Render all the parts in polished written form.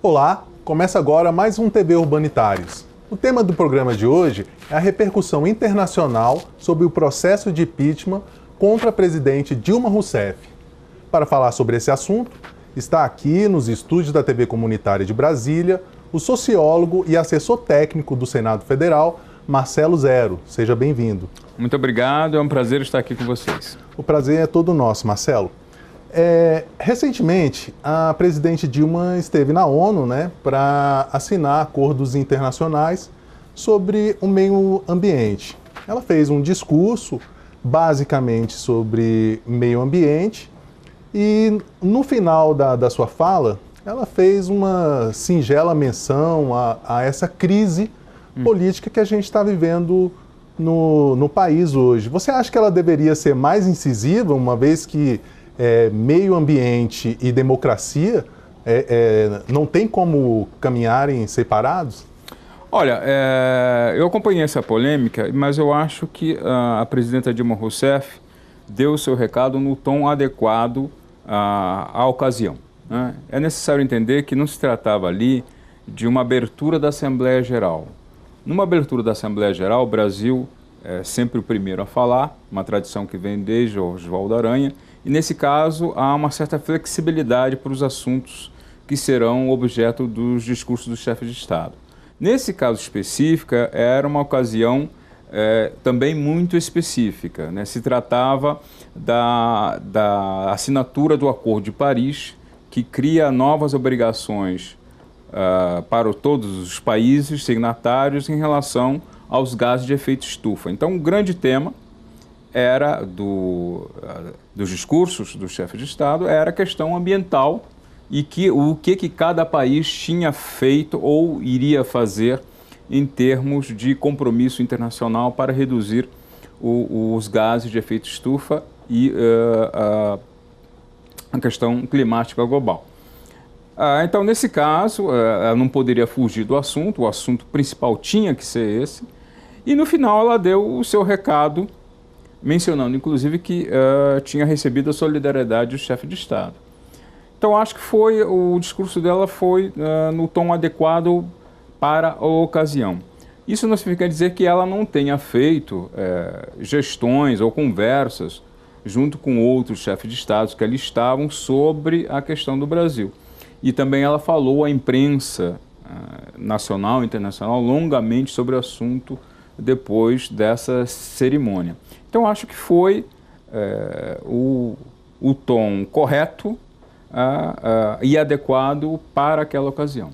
Olá, começa agora mais um TV Urbanitários. O tema do programa de hoje é a repercussão internacional sobre o processo de impeachment contra a presidente Dilma Rousseff. Para falar sobre esse assunto, está aqui nos estúdios da TV Comunitária de Brasília o sociólogo e assessor técnico do Senado Federal, Marcelo Zero. Seja bem-vindo. Muito obrigado, é um prazer estar aqui com vocês. O prazer é todo nosso, Marcelo. Recentemente, a presidente Dilma esteve na ONU, para assinar acordos internacionais sobre o meio ambiente. Ela fez um discurso basicamente sobre meio ambiente e no final da sua fala, ela fez uma singela menção a essa crise política que a gente está vivendo no país hoje. Você acha que ela deveria ser mais incisiva, uma vez que meio ambiente e democracia não tem como caminharem separados? Olha, eu acompanhei essa polêmica, mas eu acho que a presidenta Dilma Rousseff deu o seu recado no tom adequado à ocasião, né? É necessário entender que não se tratava ali de uma abertura da Assembleia Geral. Numa abertura da Assembleia Geral, o Brasil é sempre o primeiro a falar, uma tradição que vem desde Oswaldo Aranha, e nesse caso há uma certa flexibilidade para os assuntos que serão objeto dos discursos do chefe de Estado. Nesse caso específico, era uma ocasião também muito específica, né? Se tratava da assinatura do Acordo de Paris, que cria novas obrigações para todos os países signatários em relação aos gases de efeito estufa. Então, um grande tema era dos discursos do chefe de Estado era a questão ambiental e o que cada país tinha feito ou iria fazer em termos de compromisso internacional para reduzir os gases de efeito estufa e a questão climática global. Então, nesse caso, ela não poderia fugir do assunto, o assunto principal tinha que ser esse, e no final ela deu o seu recado, mencionando inclusive que tinha recebido a solidariedade do chefe de Estado. Então acho que o discurso dela foi no tom adequado para a ocasião. Isso não significa dizer que ela não tenha feito gestões ou conversas junto com outros chefes de Estado que ali estavam sobre a questão do Brasil. E também ela falou à imprensa nacional e internacional longamente sobre o assunto depois dessa cerimônia. Então, acho que foi o tom correto e adequado para aquela ocasião.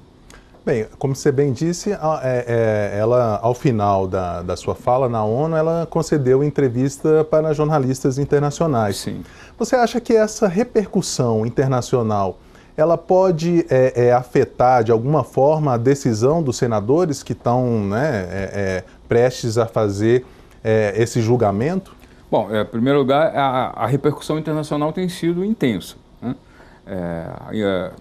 Bem, como você bem disse, ela, ao final da sua fala na ONU, ela concedeu entrevista para jornalistas internacionais. Sim. Você acha que essa repercussão internacional ela pode afetar, de alguma forma, a decisão dos senadores que estão prestes a fazer esse julgamento? Bom, em primeiro lugar, a repercussão internacional tem sido intensa, né?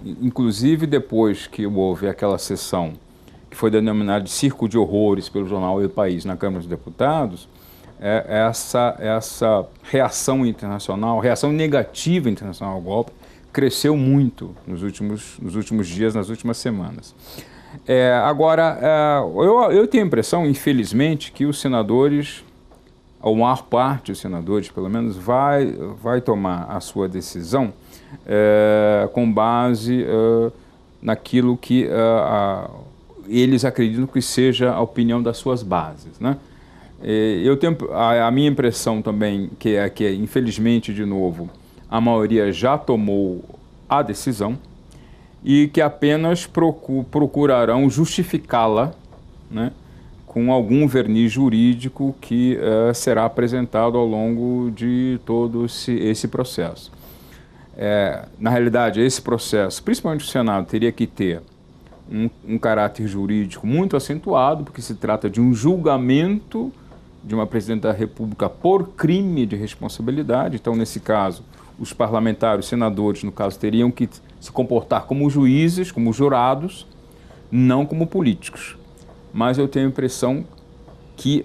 Inclusive, depois que houve aquela sessão que foi denominada de Circo de Horrores pelo jornal El País na Câmara dos Deputados, essa reação internacional, reação negativa internacional ao golpe, cresceu muito nos últimos dias, nas últimas semanas. Agora, eu tenho a impressão, infelizmente, que os senadores, ou a maior parte dos senadores, pelo menos, vai tomar a sua decisão com base naquilo que eles acreditam que seja a opinião das suas bases, né? Eu tenho a minha impressão também, que infelizmente, de novo, a maioria já tomou a decisão e que apenas procurarão justificá-la, né, com algum verniz jurídico que será apresentado ao longo de todo esse processo. Na realidade, esse processo, principalmente o Senado, teria que ter um caráter jurídico muito acentuado, porque se trata de um julgamento de uma presidente da República por crime de responsabilidade. Então, nesse caso, os parlamentares, os senadores, no caso, teriam que se comportar como juízes, como jurados, não como políticos. Mas eu tenho a impressão que,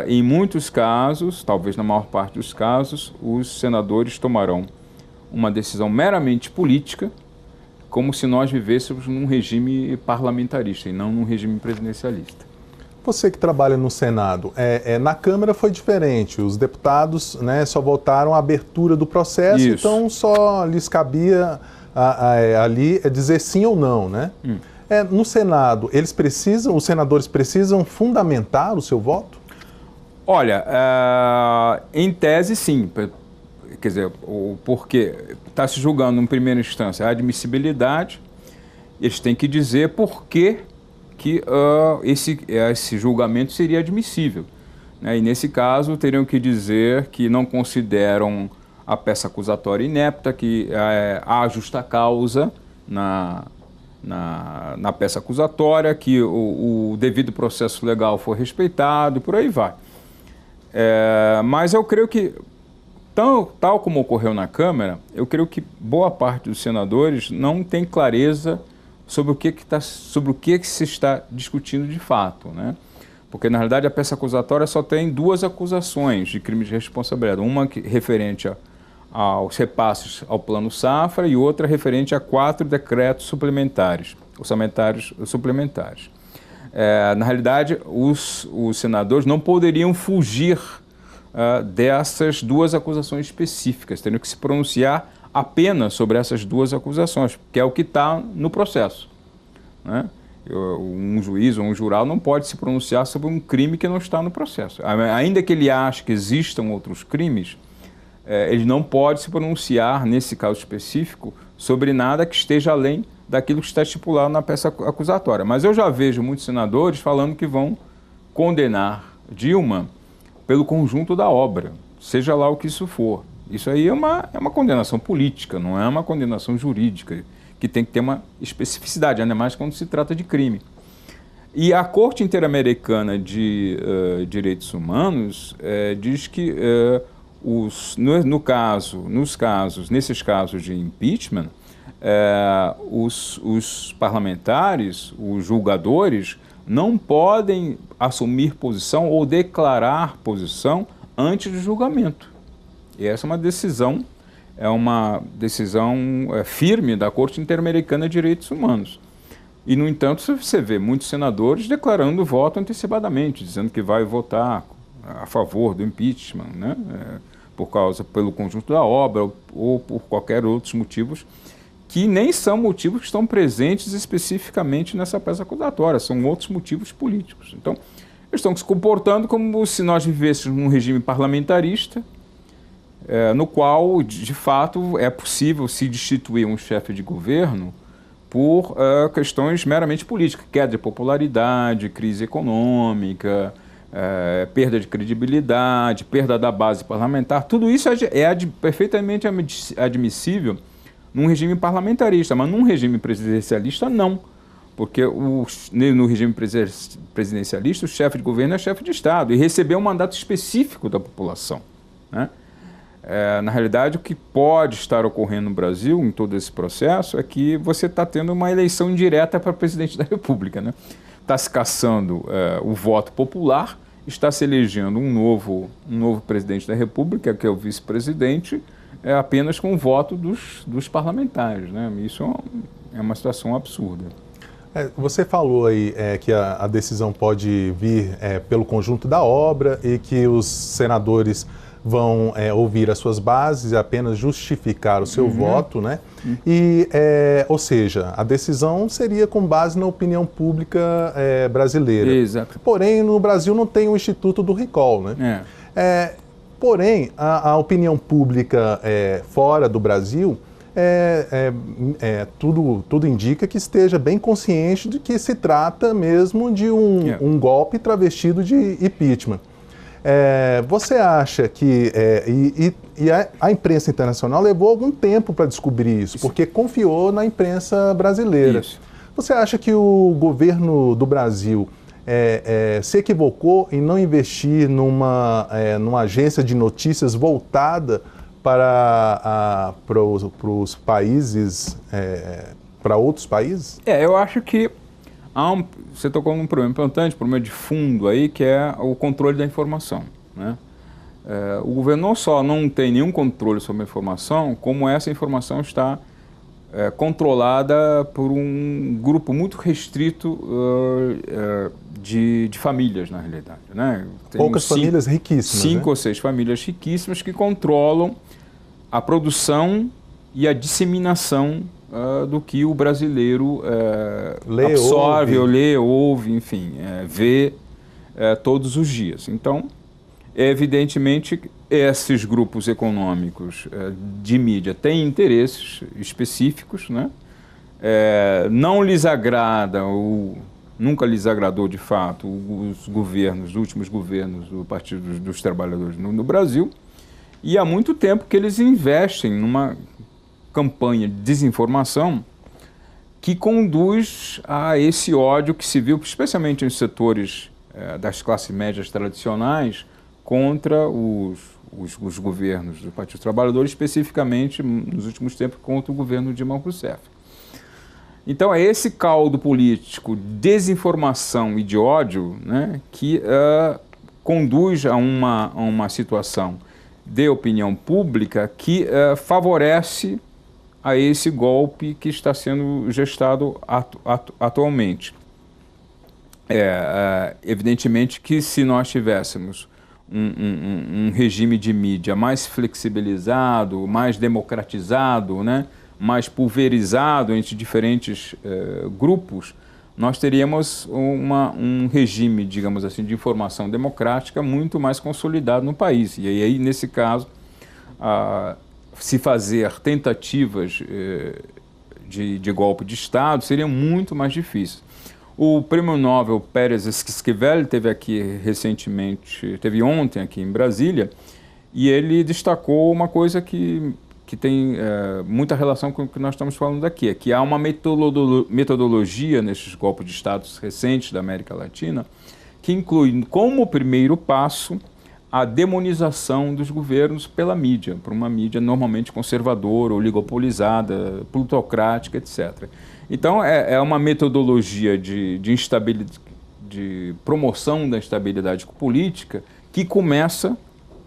em muitos casos, talvez na maior parte dos casos, os senadores tomarão uma decisão meramente política como se nós vivêssemos num regime parlamentarista e não num regime presidencialista. Você que trabalha no Senado, na Câmara foi diferente. Os deputados, né, só votaram a abertura do processo, Isso. então só lhes cabia ali dizer sim ou não, né? No Senado, os senadores precisam fundamentar o seu voto? Olha, em tese sim, quer dizer, porque está se julgando em primeira instância a admissibilidade, eles têm que dizer por que esse julgamento seria admissível, né? E nesse caso teriam que dizer que não consideram a peça acusatória inepta, que há justa causa na peça acusatória, que o devido processo legal foi respeitado e por aí vai. Mas eu creio que, tal como ocorreu na Câmara, eu creio que boa parte dos senadores não tem clareza sobre o que se está discutindo de fato, né? Porque, na realidade, a peça acusatória só tem duas acusações de crime de responsabilidade. Uma referente aos repasses ao Plano Safra e outra referente a 4 decretos suplementares, orçamentários suplementares. Na realidade, os senadores não poderiam fugir dessas duas acusações específicas, teriam que se pronunciar apenas sobre essas duas acusações, que é o que está no processo, né? Um juiz ou um jurado não pode se pronunciar sobre um crime que não está no processo. Ainda que ele ache que existam outros crimes, ele não pode se pronunciar, nesse caso específico, sobre nada que esteja além daquilo que está estipulado na peça acusatória. Mas eu já vejo muitos senadores falando que vão condenar Dilma pelo conjunto da obra, seja lá o que isso for. Isso aí é uma condenação política, não é uma condenação jurídica, que tem que ter uma especificidade, ainda mais quando se trata de crime. E a Corte Interamericana de Direitos Humanos diz que nesses casos de impeachment, os parlamentares, os julgadores, não podem assumir posição ou declarar posição antes do julgamento. E essa é uma decisão firme da Corte Interamericana de Direitos Humanos. E, no entanto, você vê muitos senadores declarando voto antecipadamente, dizendo que vai votar a favor do impeachment, né? Pelo conjunto da obra ou por qualquer outros motivos, que nem são motivos que estão presentes especificamente nessa peça acusatória, são outros motivos políticos. Então, eles estão se comportando como se nós vivêssemos num regime parlamentarista, no qual, de fato, é possível se destituir um chefe de governo por questões meramente políticas, queda de popularidade, crise econômica, perda de credibilidade, perda da base parlamentar. Tudo isso é perfeitamente admissível num regime parlamentarista, mas num regime presidencialista não, porque no regime presidencialista o chefe de governo é chefe de Estado e recebeu um mandato específico da população, né? Na realidade, o que pode estar ocorrendo no Brasil, em todo esse processo, é que você está tendo uma eleição indireta para presidente da República, né? Está se caçando o voto popular, está se elegendo um novo presidente da República, que é o vice-presidente, apenas com o voto dos parlamentares, né? Isso é uma situação absurda. Você falou aí que a decisão pode vir pelo conjunto da obra e que os senadores vão ouvir as suas bases e apenas justificar o seu voto, né? Ou seja, a decisão seria com base na opinião pública brasileira. Exato. Porém, no Brasil não tem o Instituto do Recall, né? Porém, a opinião pública fora do Brasil, tudo indica que esteja bem consciente de que se trata mesmo de um golpe travestido de impeachment. Você acha que... a imprensa internacional levou algum tempo para descobrir isso, porque confiou na imprensa brasileira. Isso. Você acha que o governo do Brasil se equivocou em não investir numa agência de notícias voltada para os países, para outros países? Eu acho que você tocou num problema importante, problema de fundo aí, que é o controle da informação, né? O governo não só não tem nenhum controle sobre a informação, como essa informação está controlada por um grupo muito restrito de famílias, na realidade. Né? Poucas famílias riquíssimas. 5 ou 6 famílias riquíssimas que controlam a produção e a disseminação do que o brasileiro absorve, ouve, enfim, vê todos os dias. Então, evidentemente, esses grupos econômicos de mídia têm interesses específicos, né? Não lhes agrada, ou nunca lhes agradou de fato, os últimos governos do Partido dos Trabalhadores no Brasil, e há muito tempo que eles investem numa campanha de desinformação que conduz a esse ódio que se viu, especialmente nos setores das classes médias tradicionais, contra os governos do Partido dos Trabalhadores, especificamente, nos últimos tempos, contra o governo de Dilma Rousseff. Então, é esse caldo político, desinformação e de ódio, né, que conduz a uma situação de opinião pública que favorece a esse golpe que está sendo gestado atualmente. Evidentemente que se nós tivéssemos um regime de mídia mais flexibilizado, mais democratizado, né, mais pulverizado entre diferentes grupos, nós teríamos um regime, digamos assim, de informação democrática muito mais consolidado no país. E aí, nesse caso, se fazer tentativas de golpe de Estado seriam muito mais difíceis. O prêmio Nobel Pérez Esquivel teve ontem aqui em Brasília, e ele destacou uma coisa que tem muita relação com o que nós estamos falando aqui, que há uma metodologia nesses golpes de Estado recentes da América Latina que inclui como primeiro passo a demonização dos governos pela mídia, por uma mídia normalmente conservadora, oligopolizada, plutocrática, etc. Então, é uma metodologia de promoção da instabilidade política que começa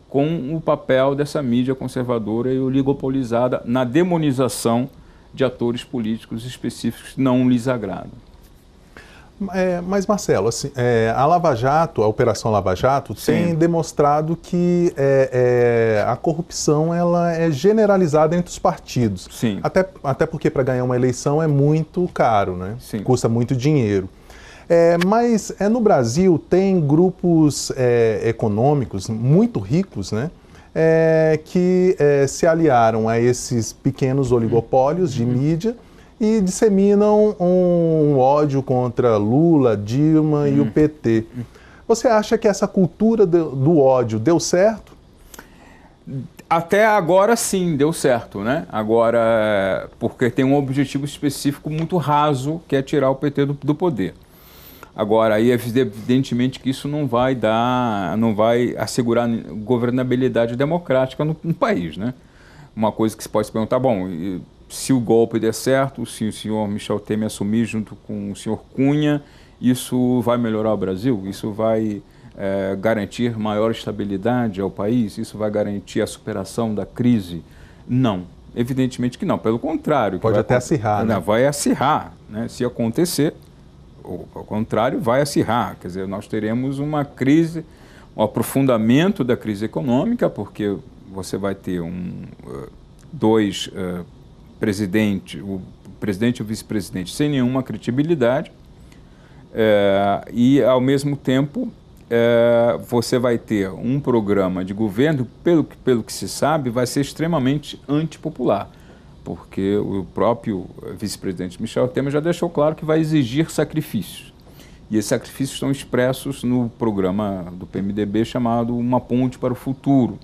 com o papel dessa mídia conservadora e oligopolizada na demonização de atores políticos específicos que não lhes agradam. Mas, Marcelo, assim, a Lava Jato, a Operação Lava Jato, tem demonstrado que a corrupção ela é generalizada entre os partidos. Sim. Até porque para ganhar uma eleição é muito caro, né? Sim. Custa muito dinheiro. Mas no Brasil tem grupos econômicos muito ricos, né? Que se aliaram a esses pequenos oligopólios de mídia e disseminam um ódio contra Lula, Dilma e o PT. Você acha que essa cultura do ódio deu certo? Até agora sim, deu certo, né? Agora, porque tem um objetivo específico muito raso, que é tirar o PT do poder. Agora, aí evidentemente que isso não vai assegurar governabilidade democrática no país, né? Uma coisa que se pode se perguntar, bom, se o golpe der certo, se o senhor Michel Temer assumir junto com o senhor Cunha, isso vai melhorar o Brasil? Isso vai garantir maior estabilidade ao país? Isso vai garantir a superação da crise? Não, evidentemente que não. Pelo contrário. Pode até acirrar, né? Vai acirrar, né? Se acontecer, ao contrário, vai acirrar. Quer dizer, nós teremos uma crise, um aprofundamento da crise econômica, porque você vai ter dois presidentes, o presidente e o vice-presidente, sem nenhuma credibilidade, e, ao mesmo tempo, você vai ter um programa de governo, pelo que se sabe, vai ser extremamente antipopular, porque o próprio vice-presidente Michel Temer já deixou claro que vai exigir sacrifícios. E esses sacrifícios estão expressos no programa do PMDB chamado Uma Ponte para o Futuro,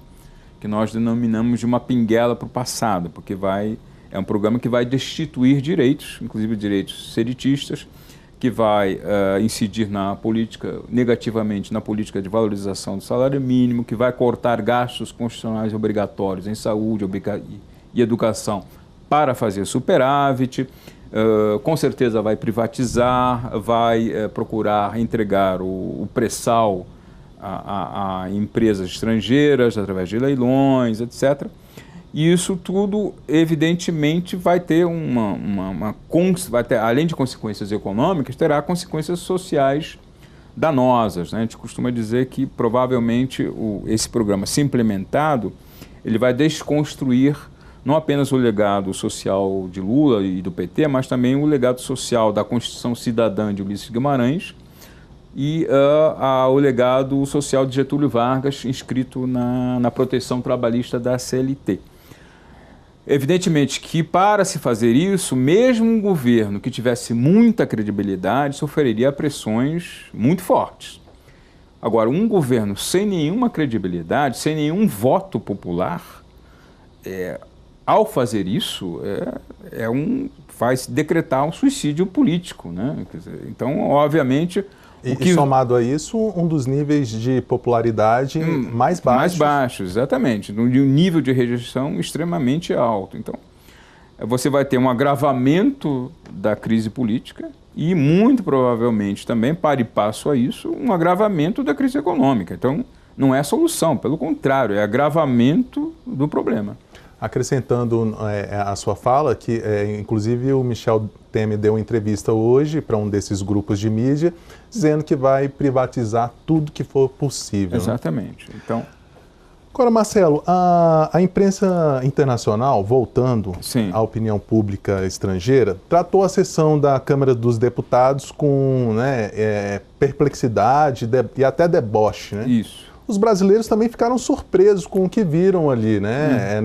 que nós denominamos de uma pinguela para o passado, porque é um programa que vai destituir direitos, inclusive direitos seritistas, que vai incidir negativamente na política de valorização do salário mínimo, que vai cortar gastos constitucionais obrigatórios em saúde e educação para fazer superávit, com certeza vai privatizar, vai procurar entregar o pré-sal a empresas estrangeiras através de leilões, etc. E isso tudo, evidentemente, vai ter além de consequências econômicas, terá consequências sociais danosas, né? A gente costuma dizer que provavelmente esse programa, se implementado, ele vai desconstruir não apenas o legado social de Lula e do PT, mas também o legado social da Constituição Cidadã de Ulisses Guimarães e o legado social de Getúlio Vargas, inscrito na proteção trabalhista da CLT. Evidentemente que, para se fazer isso, mesmo um governo que tivesse muita credibilidade sofreria pressões muito fortes. Agora, um governo sem nenhuma credibilidade, sem nenhum voto popular, ao fazer isso, vai decretar um suicídio político, né? Quer dizer, então, obviamente... E somado a isso, um dos níveis de popularidade mais baixos. Mais baixos, exatamente. De um nível de rejeição extremamente alto. Então, você vai ter um agravamento da crise política e, muito provavelmente, também, para e passo a isso, um agravamento da crise econômica. Então, não é solução, pelo contrário, é agravamento do problema. Acrescentando a sua fala, que inclusive o Michel Temer deu uma entrevista hoje para um desses grupos de mídia, dizendo que vai privatizar tudo que for possível. Exatamente. Né? Então... Agora, Marcelo, a imprensa internacional, voltando Sim. à opinião pública estrangeira, tratou a sessão da Câmara dos Deputados com perplexidade e até deboche. Né? Isso. Os brasileiros também ficaram surpresos com o que viram ali, né,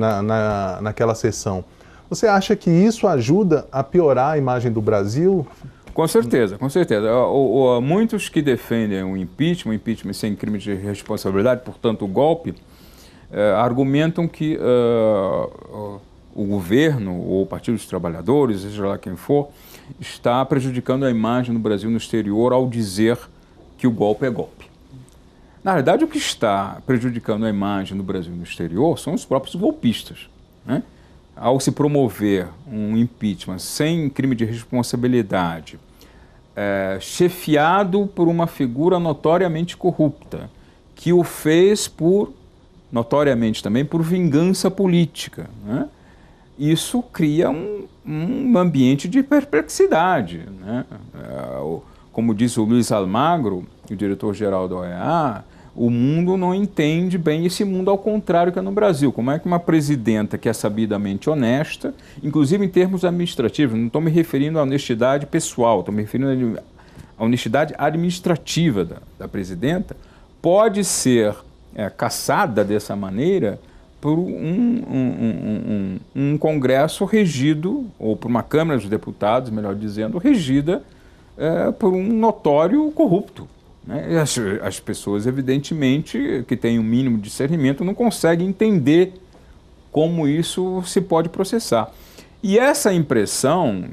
naquela sessão. Você acha que isso ajuda a piorar a imagem do Brasil? Com certeza, com certeza. Muitos que defendem o impeachment sem crime de responsabilidade, portanto o golpe, argumentam que o governo ou o Partido dos Trabalhadores, seja lá quem for, está prejudicando a imagem do Brasil no exterior ao dizer que o golpe é golpe. Na verdade, o que está prejudicando a imagem do Brasil no exterior são os próprios golpistas, né? Ao se promover um impeachment sem crime de responsabilidade, chefiado por uma figura notoriamente corrupta, que o fez notoriamente também, por vingança política, né? Isso cria um ambiente de perplexidade, né? Como disse o Luiz Almagro, o diretor-geral da OEA, o mundo não entende bem esse mundo ao contrário que é no Brasil. Como é que uma presidenta que é sabidamente honesta, inclusive em termos administrativos, não estou me referindo à honestidade pessoal, estou me referindo à honestidade administrativa da presidenta, pode ser caçada dessa maneira por um Congresso regido, ou por uma Câmara dos Deputados, melhor dizendo, regida por um notório corrupto. Né? As pessoas, evidentemente, que têm um mínimo de discernimento, não conseguem entender como isso se pode processar. E essa impressão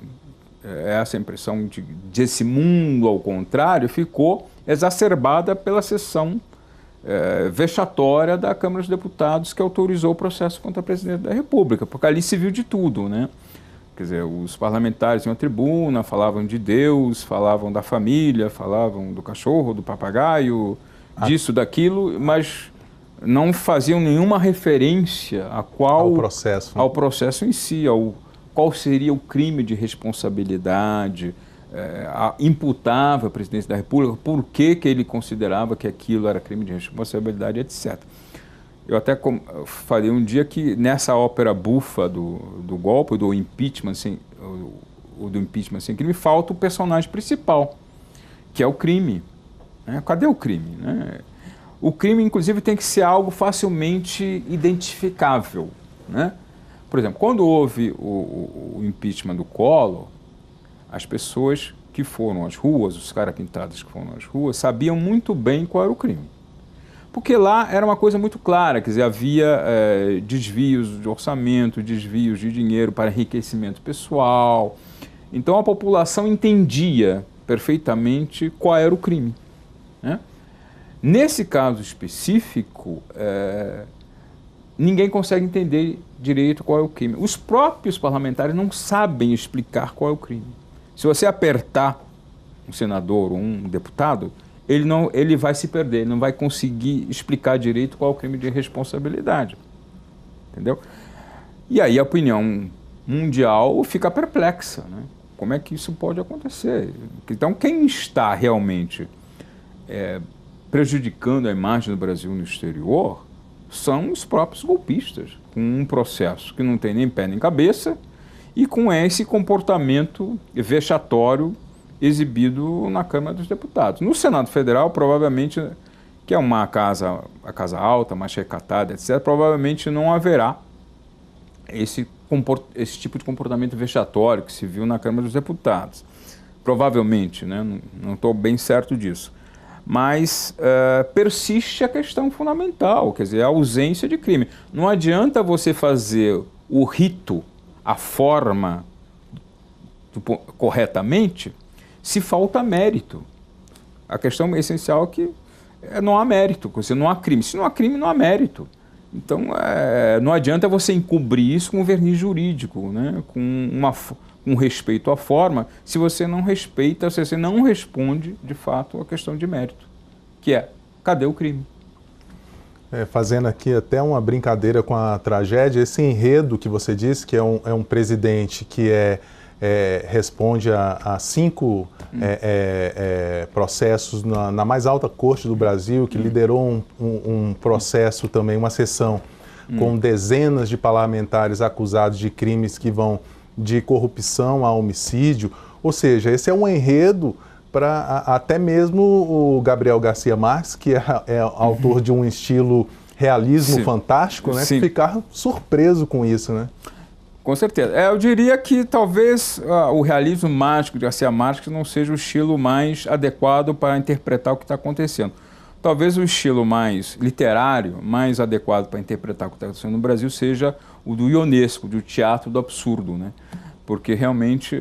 desse mundo ao contrário, ficou exacerbada pela sessão vexatória da Câmara dos Deputados, que autorizou o processo contra a presidente da República, porque ali se viu de tudo, né? Quer dizer, os parlamentares iam à tribuna, falavam de Deus, falavam da família, falavam do cachorro, do papagaio, disso, daquilo, mas não faziam nenhuma referência ao processo em si, qual seria o crime de responsabilidade imputável à presidência da República, por que ele considerava que aquilo era crime de responsabilidade, etc. Eu até falei um dia que nessa ópera bufa do golpe, do impeachment sem crime, falta o personagem principal, que é o crime. Né? Cadê o crime? Né? O crime, inclusive, tem que ser algo facilmente identificável. Né? Por exemplo, quando houve o impeachment do Collor, as pessoas que foram às ruas, os caras pintados que foram às ruas, sabiam muito bem qual era o crime. Porque lá era uma coisa muito clara, quer dizer, havia desvios de orçamento, desvios de dinheiro para enriquecimento pessoal. Então a população entendia perfeitamente qual era o crime. Né? Nesse caso específico, ninguém consegue entender direito qual é o crime. Os próprios parlamentares não sabem explicar qual é o crime. Se você apertar um senador ou um deputado, ele vai se perder, ele não vai conseguir explicar direito qual é o crime de responsabilidade. Entendeu? E aí a opinião mundial fica perplexa, né? Como é que isso pode acontecer? Então, quem está realmente prejudicando a imagem do Brasil no exterior são os próprios golpistas, com um processo que não tem nem pé nem cabeça e com esse comportamento vexatório exibido na Câmara dos Deputados. No Senado Federal, provavelmente, que é a casa alta, mais recatada, etc., provavelmente não haverá esse tipo de comportamento vexatório que se viu na Câmara dos Deputados. Provavelmente, né? Não estou bem certo disso. Mas persiste a questão fundamental, quer dizer, a ausência de crime. Não adianta você fazer o rito, a forma, corretamente, se falta mérito. A questão essencial é que não há mérito, não há crime. Se não há crime, não há mérito. Então, não adianta você encobrir isso com um verniz jurídico, né? Com respeito à forma, se você não respeita, se você não responde, de fato, a questão de mérito, que é, cadê o crime? Fazendo aqui até uma brincadeira com a tragédia, esse enredo que você disse, que é um presidente que responde a 5 processos na mais alta corte do Brasil, que liderou um processo também, uma sessão com dezenas de parlamentares acusados de crimes que vão de corrupção a homicídio. Ou seja, esse é um enredo para até mesmo o Gabriel Garcia Marques, que é autor de um estilo realismo fantástico, né, ficar surpreso com isso, né? Com certeza. Eu diria que talvez o realismo mágico de Garcia Marques não seja o estilo mais adequado para interpretar o que está acontecendo. Talvez o estilo mais literário, mais adequado para interpretar o que está acontecendo no Brasil seja o do ionesco, do teatro do absurdo, né? Porque realmente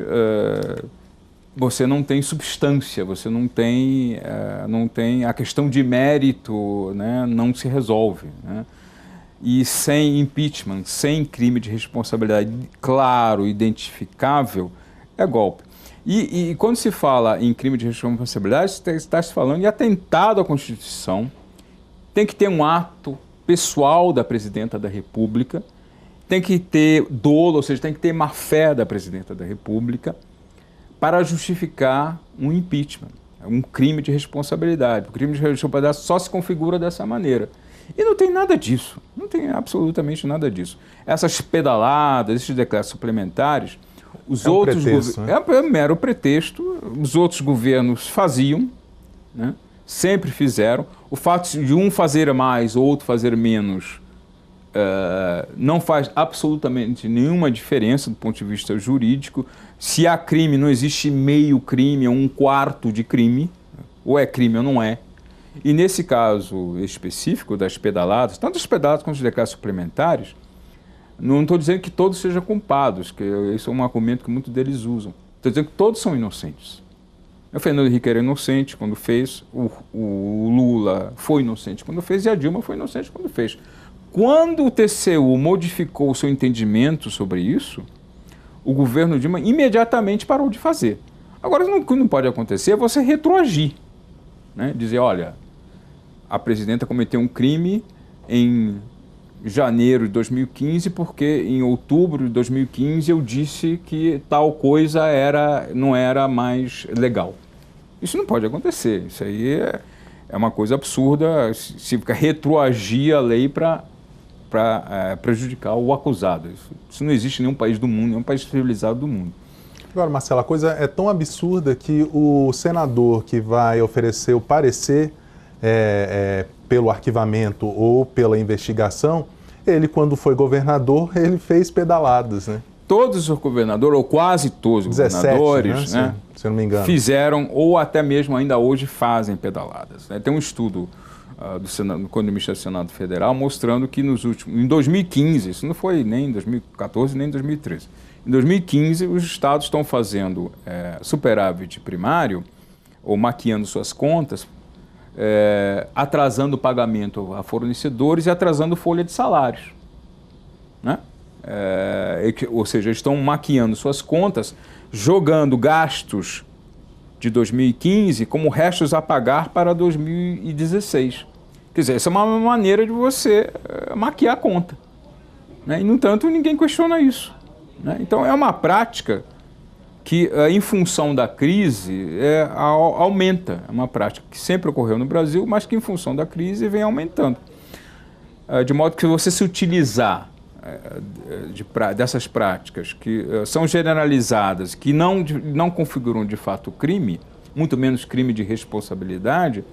você não tem substância, você não tem a questão de mérito, né? Não se resolve, né? E sem impeachment, sem crime de responsabilidade claro, identificável, é golpe. E quando se fala em crime de responsabilidade, está se falando em atentado à Constituição, tem que ter um ato pessoal da Presidenta da República, tem que ter dolo, ou seja, tem que ter má-fé da Presidenta da República para justificar um impeachment, um crime de responsabilidade. O crime de responsabilidade só se configura dessa maneira. E não tem nada disso, não tem absolutamente nada disso. Essas pedaladas, esses decretos suplementares, é mero pretexto, os outros governos faziam, né? Sempre fizeram. O fato de um fazer mais ou outro fazer menos não faz absolutamente nenhuma diferença do ponto de vista jurídico. Se há crime, não existe meio crime ou um quarto de crime, ou é crime ou não é. E nesse caso específico das pedaladas, tanto as pedaladas quanto os decretos suplementares, não estou dizendo que todos sejam culpados, que esse é um argumento que muitos deles usam. Estou dizendo que todos são inocentes. O Fernando Henrique era inocente quando fez, o Lula foi inocente quando fez e a Dilma foi inocente quando fez. Quando o TCU modificou o seu entendimento sobre isso, o governo Dilma imediatamente parou de fazer. Agora, o que não pode acontecer é você retroagir, né? Dizer, olha, a presidenta cometeu um crime em janeiro de 2015 porque em outubro de 2015 eu disse que tal coisa não era mais legal. Isso não pode acontecer. Isso aí é uma coisa absurda, se retroagir a lei para prejudicar o acusado. Isso não existe em nenhum país do mundo, nenhum país civilizado do mundo. Agora, Marcelo, a coisa é tão absurda que o senador que vai oferecer o parecer pelo arquivamento ou pela investigação, ele, quando foi governador, ele fez pedaladas, né? Todos os governadores, ou quase todos os 17, governadores, né? Se eu não me engano, fizeram, ou até mesmo ainda hoje fazem pedaladas, né? Tem um estudo do economista do Senado Federal mostrando que em 2015, isso não foi nem em 2014 nem em 2013, em 2015 os estados estão fazendo superávit primário, ou maquiando suas contas, atrasando o pagamento a fornecedores e atrasando folha de salários, né? Ou seja, estão maquiando suas contas, jogando gastos de 2015 como restos a pagar para 2016. Quer dizer, essa é uma maneira de você maquiar a conta. né? E, no entanto, ninguém questiona isso, né? Então, é uma prática que, em função da crise, aumenta. É uma prática que sempre ocorreu no Brasil, mas que, em função da crise, vem aumentando. De modo que, você se utilizar dessas práticas que são generalizadas, que não configuram de fato crime, muito menos crime de responsabilidade,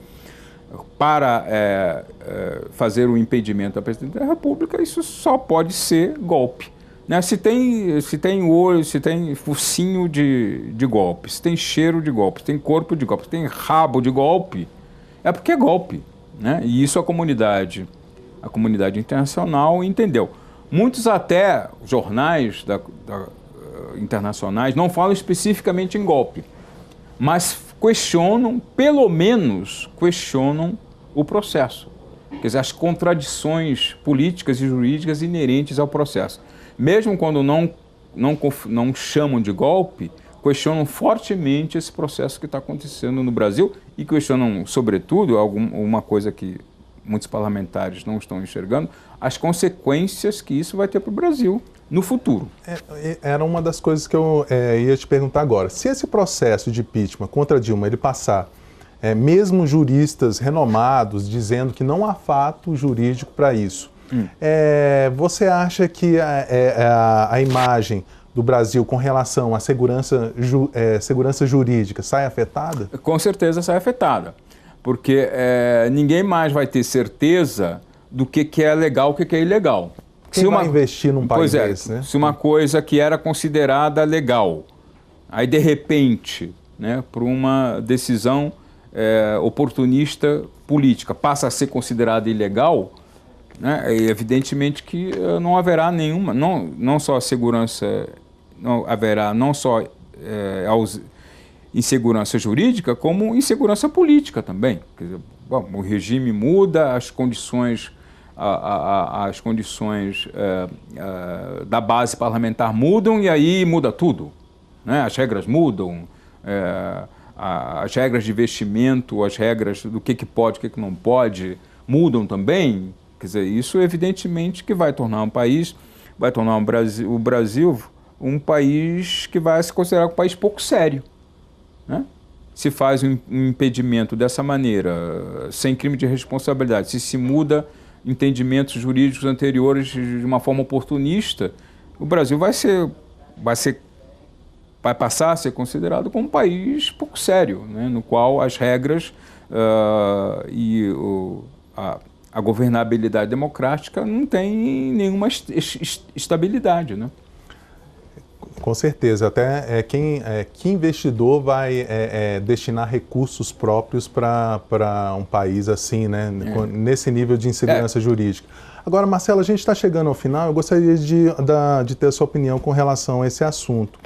para fazer o impedimento da presidente da República, isso só pode ser golpe, né? Se tem olho, se tem focinho de golpe, se tem cheiro de golpe, se tem corpo de golpe, se tem rabo de golpe, é porque é golpe, né? E isso a comunidade internacional entendeu. Muitos até jornais internacionais não falam especificamente em golpe, mas questionam, pelo menos questionam o processo. Quer dizer, as contradições políticas e jurídicas inerentes ao processo. Mesmo quando não chamam de golpe, questionam fortemente esse processo que está acontecendo no Brasil e questionam, sobretudo, uma coisa que muitos parlamentares não estão enxergando, as consequências que isso vai ter para o Brasil no futuro. Era uma das coisas que eu ia te perguntar agora. Se esse processo de impeachment contra Dilma ele passar, mesmo juristas renomados dizendo que não há fato jurídico para isso, você acha que a imagem do Brasil com relação à segurança jurídica sai afetada? Com certeza sai afetada, porque ninguém mais vai ter certeza do que é legal e o que é ilegal. Quem vai investir num país desse, né? Se uma coisa que era considerada legal, aí de repente, né, por uma decisão oportunista política, passa a ser considerada ilegal, né, evidentemente que não haverá nenhuma, não só a segurança, não haverá não só insegurança jurídica, como insegurança política também. Quer dizer, bom, o regime muda, as condições da base parlamentar mudam e aí muda tudo, né? As regras mudam, as regras de investimento, as regras do que pode, o que não pode, mudam também. Quer dizer, isso evidentemente que vai tornar o Brasil um país que vai se considerar um país pouco sério, né? Se faz um impedimento dessa maneira, sem crime de responsabilidade, se muda entendimentos jurídicos anteriores de uma forma oportunista, o Brasil vai passar a ser considerado como um país pouco sério, né, no qual as regras e a governabilidade democrática não tem nenhuma estabilidade, né? Com certeza. Até que investidor vai destinar recursos próprios para um país assim, né? Nesse nível de insegurança jurídica. Agora, Marcelo, a gente está chegando ao final. Eu gostaria de ter a sua opinião com relação a esse assunto.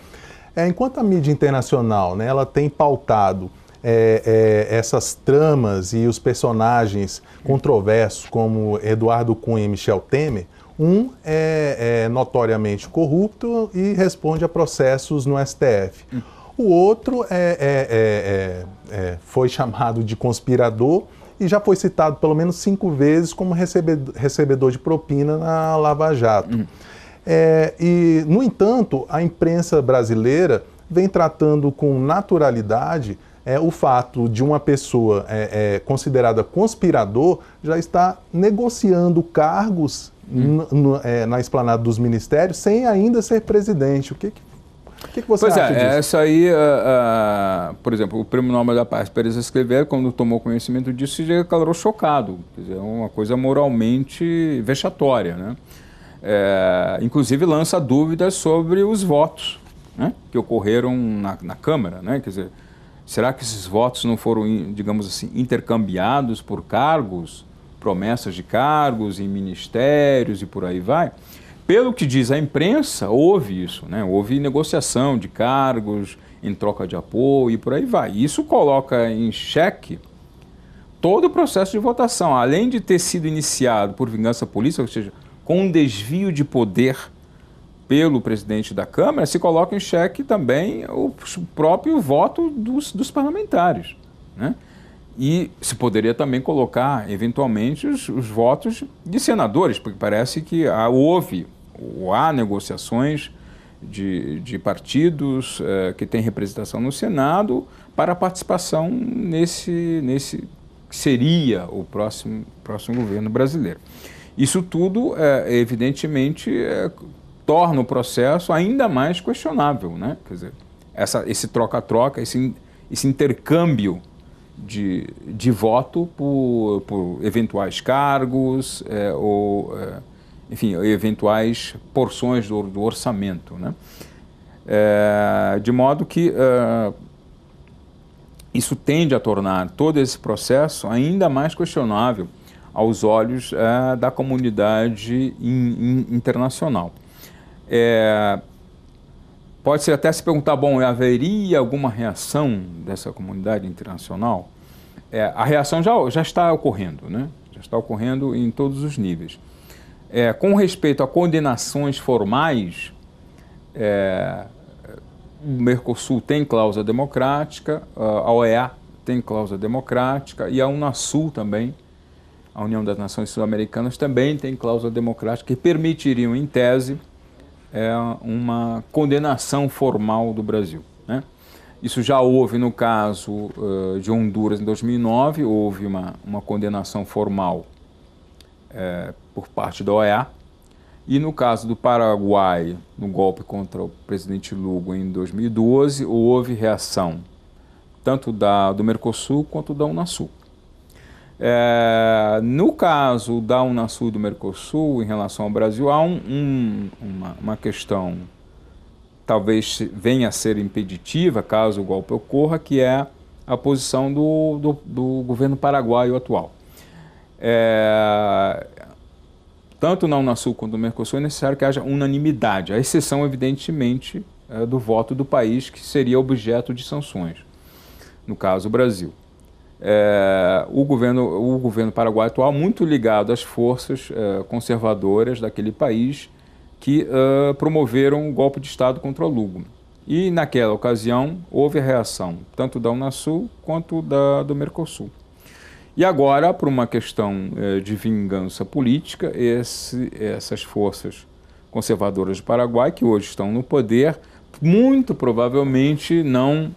Enquanto a mídia internacional, né, ela tem pautado essas tramas e os personagens controversos como Eduardo Cunha e Michel Temer, um é notoriamente corrupto e responde a processos no STF. O outro foi chamado de conspirador e já foi citado pelo menos 5 vezes como recebedor de propina na Lava Jato. E, no entanto, a imprensa brasileira vem tratando com naturalidade o fato de uma pessoa considerada conspirador já estar negociando cargos na esplanada dos ministérios sem ainda ser presidente. O que você acha disso? Essa aí, por exemplo, o Prêmio Nobel da Paz, Pérez Escrever, quando tomou conhecimento disso, se declarou chocado. Quer dizer, é uma coisa moralmente vexatória, né? Inclusive lança dúvidas sobre os votos, né, que ocorreram na Câmara, né? Quer dizer, será que esses votos não foram, digamos assim, intercambiados por cargos, promessas de cargos em ministérios e por aí vai? Pelo que diz a imprensa, houve isso, né? Houve negociação de cargos em troca de apoio e por aí vai. Isso coloca em xeque todo o processo de votação, além de ter sido iniciado por vingança política, ou seja, com um desvio de poder pelo presidente da Câmara, se coloca em xeque também o próprio voto dos parlamentares, né? E se poderia também colocar, eventualmente, os votos de senadores, porque parece que houve há negociações de partidos que têm representação no Senado para a participação nesse que seria o próximo governo brasileiro. Isso tudo, evidentemente, torna o processo ainda mais questionável, né? Quer dizer, esse troca-troca, esse intercâmbio de voto por eventuais cargos enfim, eventuais porções do orçamento, né? De modo que isso tende a tornar todo esse processo ainda mais questionável aos olhos da comunidade internacional. Pode-se até se perguntar, bom, haveria alguma reação dessa comunidade internacional? A reação já está ocorrendo, né? Já está ocorrendo em todos os níveis. Com respeito a condenações formais, o Mercosul tem cláusula democrática, a OEA tem cláusula democrática e a Unasul também, a União das Nações Sul-Americanas, também tem cláusula democrática que permitiriam, em tese, uma condenação formal do Brasil, né? Isso já houve no caso de Honduras em 2009, houve uma condenação formal por parte da OEA, e no caso do Paraguai, no golpe contra o presidente Lugo em 2012, houve reação tanto do Mercosul quanto da Unasul. No caso da Unasul e do Mercosul, em relação ao Brasil, há uma questão, talvez venha a ser impeditiva, caso o golpe ocorra, que é a posição do governo paraguaio atual. Tanto na Unasul quanto no Mercosul é necessário que haja unanimidade, à exceção, evidentemente, do voto do país que seria objeto de sanções, no caso o Brasil. O governo paraguaio atual muito ligado às forças conservadoras daquele país que promoveram um golpe de Estado contra o Lugo. E naquela ocasião houve a reação tanto da Unasul quanto do Mercosul. E agora, por uma questão de vingança política, essas forças conservadoras do Paraguai, que hoje estão no poder, muito provavelmente não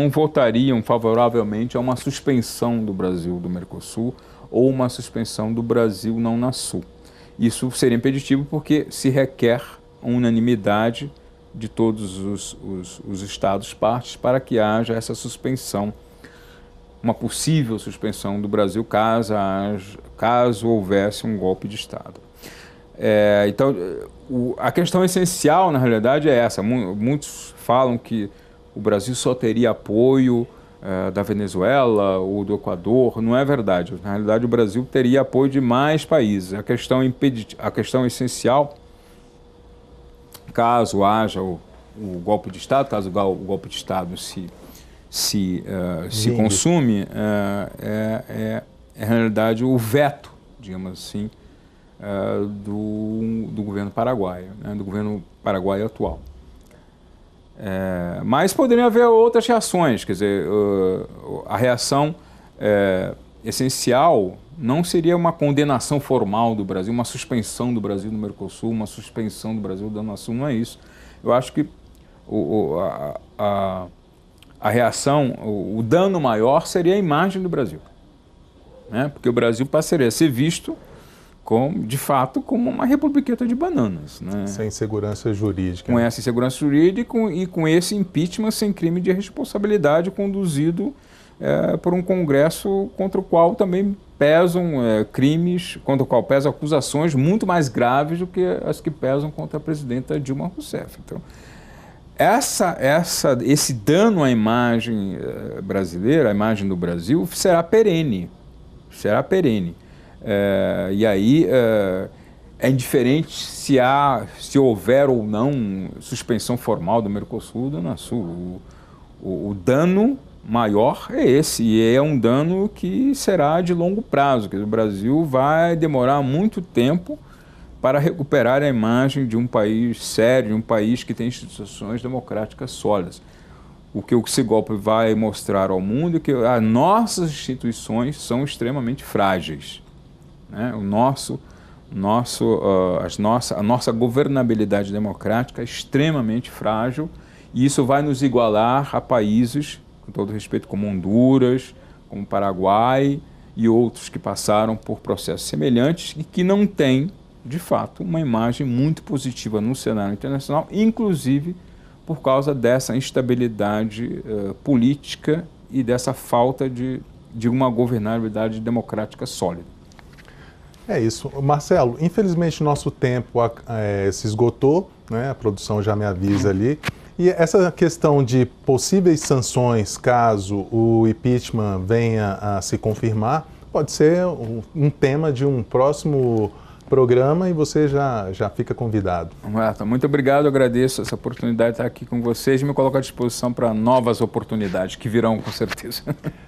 votariam favoravelmente a uma suspensão do Brasil do Mercosul ou uma suspensão do Brasil na Unasul. Isso seria impeditivo porque se requer a unanimidade de todos os Estados partes para que haja essa suspensão, uma possível suspensão do Brasil caso houvesse um golpe de Estado. Então, a questão essencial, na realidade, é essa. Muitos falam que o Brasil só teria apoio da Venezuela ou do Equador. Não é verdade. Na realidade, o Brasil teria apoio de mais países. A questão essencial, caso haja o golpe de Estado, caso o golpe de Estado se consume, na realidade, o veto, digamos assim, do governo paraguaio, né, do governo paraguaio atual. Mas poderiam haver outras reações, quer dizer, a reação essencial não seria uma condenação formal do Brasil, uma suspensão do Brasil do Mercosul, uma suspensão do Brasil da Unasul, não é isso. Eu acho que a reação, o dano maior seria a imagem do Brasil, né? Porque o Brasil passaria a ser visto de fato como uma republiqueta de bananas, né? Sem segurança jurídica. Com essa insegurança jurídica e com esse impeachment sem crime de responsabilidade conduzido por um Congresso contra o qual também pesam crimes, contra o qual pesam acusações muito mais graves do que as que pesam contra a presidenta Dilma Rousseff. Então, esse dano à imagem brasileira, à imagem do Brasil, será perene. Será perene. E aí é indiferente se houver ou não suspensão formal do Mercosul ou do Unasul. O dano maior é esse, e é um dano que será de longo prazo, que o Brasil vai demorar muito tempo para recuperar a imagem de um país sério, de um país que tem instituições democráticas sólidas. O que esse golpe vai mostrar ao mundo é que as nossas instituições são extremamente frágeis, né? a nossa governabilidade democrática é extremamente frágil e isso vai nos igualar a países, com todo respeito, como Honduras, como Paraguai e outros que passaram por processos semelhantes e que não têm, de fato, uma imagem muito positiva no cenário internacional, inclusive por causa dessa instabilidade política e dessa falta de uma governabilidade democrática sólida. É isso. Marcelo, infelizmente nosso tempo se esgotou, né? A produção já me avisa ali. E essa questão de possíveis sanções, caso o impeachment venha a se confirmar, pode ser um tema de um próximo programa e você já fica convidado. Muito obrigado, eu agradeço essa oportunidade de estar aqui com vocês e me coloco à disposição para novas oportunidades que virão com certeza.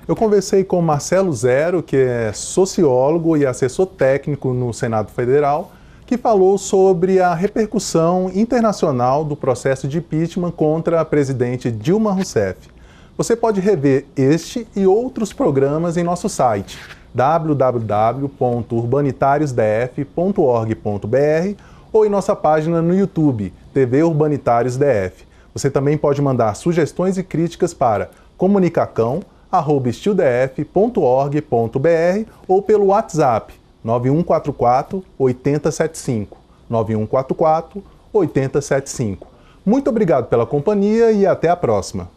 Eu conversei com Marcelo Zero, que é sociólogo e assessor técnico no Senado Federal, que falou sobre a repercussão internacional do processo de impeachment contra a presidente Dilma Rousseff. Você pode rever este e outros programas em nosso site www.urbanitariosdf.org.br ou em nossa página no YouTube, TV Urbanitários DF. Você também pode mandar sugestões e críticas para comunicacão@estildf.org.br ou pelo WhatsApp 9144 8075. 9144 8075. Muito obrigado pela companhia e até a próxima.